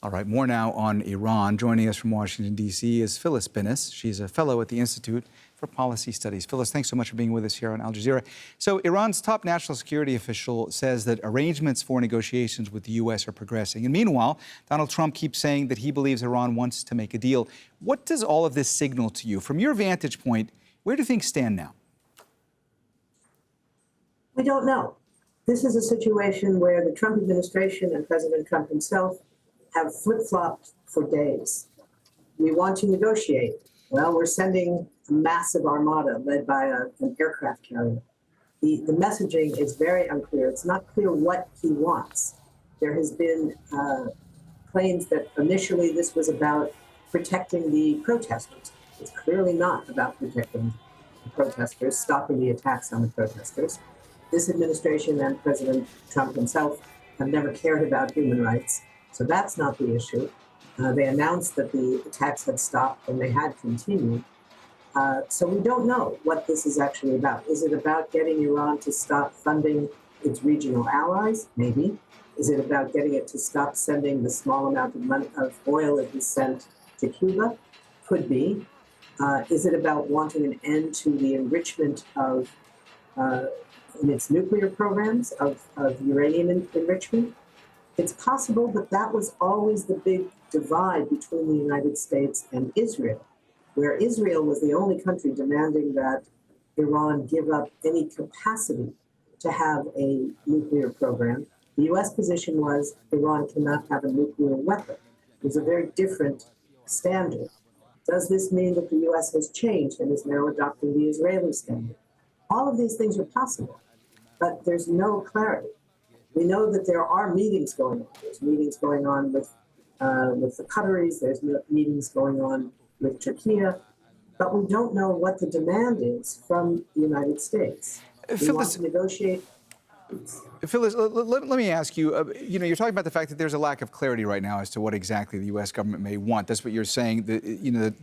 All right, more now on Iran. Joining us from Washington, D.C. is Phyllis Bennis. She's a fellow at the Institute for Policy Studies. Phyllis, thanks so much for being with us here on Al Jazeera. So Iran's top national security official says that arrangements for negotiations with the U.S. are progressing. And meanwhile, Donald Trump keeps saying that he believes Iran wants to make a deal. What does all of this signal to you? From your vantage point, where do things stand now? We don't know. This is a situation where the Trump administration and President Trump himself have flip-flopped for days. We want to negotiate. Well, we're sending a massive armada led by an aircraft carrier. The messaging is very unclear. It's not clear what he wants. There has been claims that initially this was about protecting the protesters. It's clearly not about protecting the protesters, stopping the attacks on the protesters. This administration and President Trump himself have never cared about human rights. So that's not the issue. They announced that the attacks had stopped and they had continued. So we don't know what this is actually about. Is it about getting Iran to stop funding its regional allies? Maybe. Is it about getting it to stop sending the small amount of money, of oil it has sent to Cuba? Could be. Is it about wanting an end to the enrichment of in its nuclear programs of uranium enrichment? It's possible, but that was always the big divide between the United States and Israel, where Israel was the only country demanding that Iran give up any capacity to have a nuclear program. The U.S. position was Iran cannot have a nuclear weapon. It was a very different standard. Does this mean that the U.S. has changed and is now adopting the Israeli standard? All of these things are possible, but there's no clarity. We know that there are meetings going on. There's meetings going on with the Qataris. There's meetings going on with Turkey, but we don't know what the demand is from the United States. We want to negotiate. Phyllis, let me ask you, you're talking about the fact that there's a lack of clarity right now as to what exactly the U.S. government may want. That's what you're saying,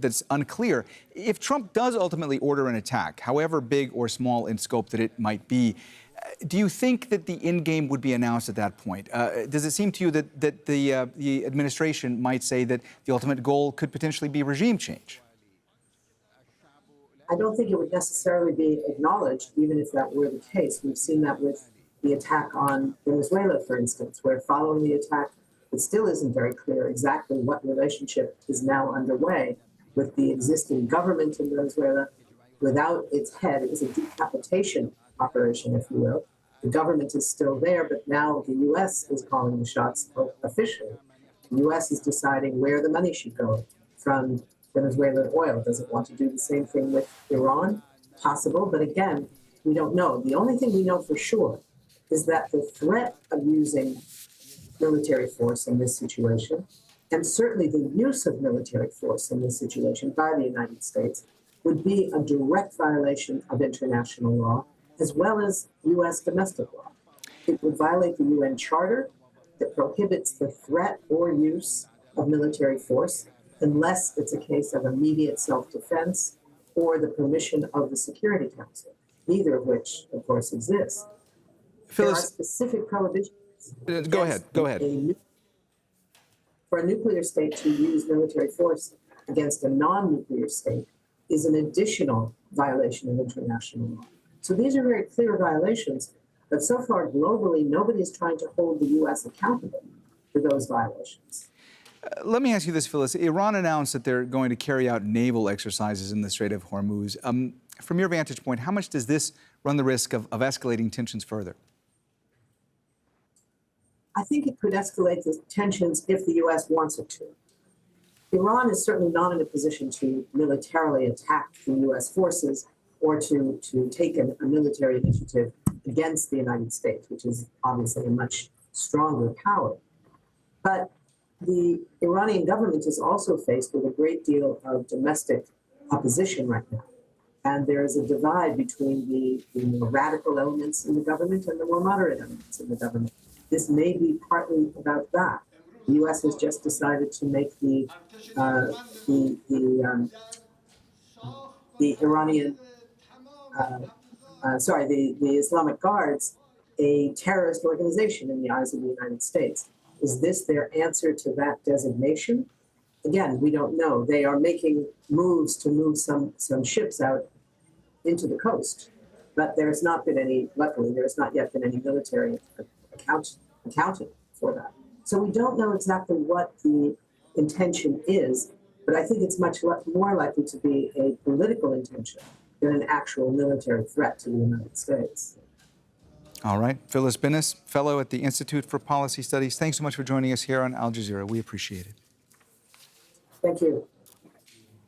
that's unclear. If Trump does ultimately order an attack, however big or small in scope that it might be, do you think that the endgame would be announced at that point? Does it seem to you that the administration might say that the ultimate goal could potentially be regime change? I don't think it would necessarily be acknowledged, even if that were the case. We've seen that with the attack on Venezuela, for instance, where following the attack, it still isn't very clear exactly what relationship is now underway with the existing government in Venezuela. Without its head, it was a decapitation operation, if you will. The government is still there, but now the U.S. is calling the shots officially. The U.S. is deciding where the money should go from Venezuelan oil. Does it want to do the same thing with Iran? Possible, but again, we don't know. The only thing we know for sure is that the threat of using military force in this situation, and certainly the use of military force in this situation by the United States, would be a direct violation of international law, as well as U.S. domestic law. It would violate the UN Charter that prohibits the threat or use of military force unless it's a case of immediate self-defense or the permission of the Security Council, neither of which, of course, exists. Phyllis, there are specific prohibitions. Go ahead. For a nuclear state to use military force against a non-nuclear state is an additional violation of international law. So these are very clear violations, but so far globally, nobody is trying to hold the U.S. accountable for those violations. Let me ask you this, Phyllis. Iran announced that they're going to carry out naval exercises in the Strait of Hormuz. From your vantage point, how much does this run the risk of escalating tensions further? I think it could escalate the tensions if the U.S. wants it to. Iran is certainly not in a position to militarily attack the U.S. forces or to take a military initiative against the United States, which is obviously a much stronger power. But the Iranian government is also faced with a great deal of domestic opposition right now. And there is a divide between the more radical elements in the government and the more moderate elements in the government. This may be partly about that. The U.S. has just decided to make the Islamic Guards a terrorist organization in the eyes of the United States. Is this their answer to that designation? Again, we don't know. They are making moves to move some ships out into the coast, but there's not been any, luckily, there's not yet been any military accounting for that. So we don't know exactly what the intention is, but I think it's much more likely to be a political intention than an actual military threat to the United States. All right. Phyllis Bennis, fellow at the Institute for Policy Studies. Thanks so much for joining us here on Al Jazeera. We appreciate it. Thank you.